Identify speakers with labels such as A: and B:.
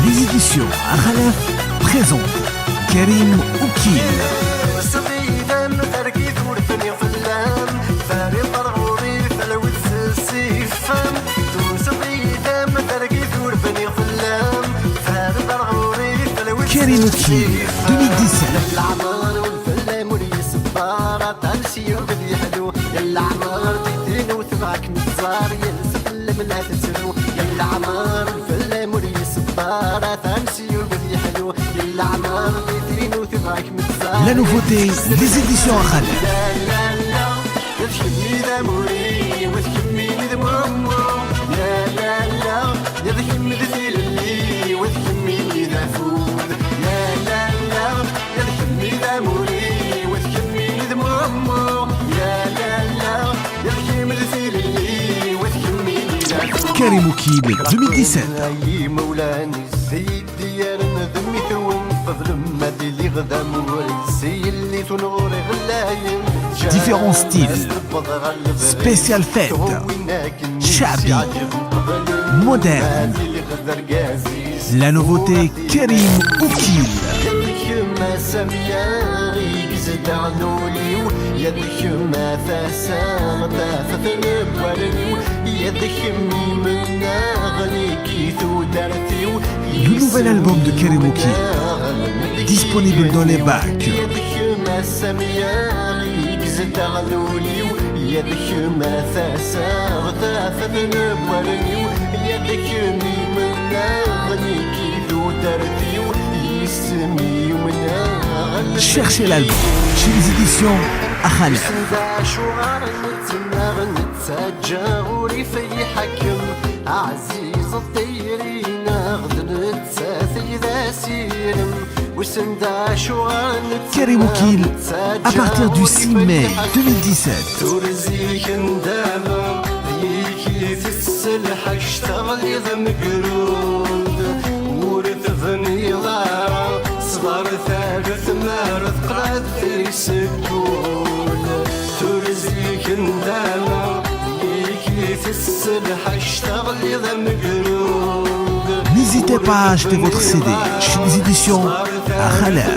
A: Les éditions Akhalaf présentent Karim Oukil. Karim Oukil 2017. La nouveauté, les éditions Akhalaf. Karim Oukil 2017. Différents styles, spécial fête, shabby, moderne. La nouveauté Karim Oukil. Le nouvel album de Karim Oukil, disponible dans les bacs. Cherchez l'album chez les éditions Akhalaf. Karim Oukil à partir du 6 mai 2017. N'hésitez pas à acheter votre CD chez les éditions Akhalaf.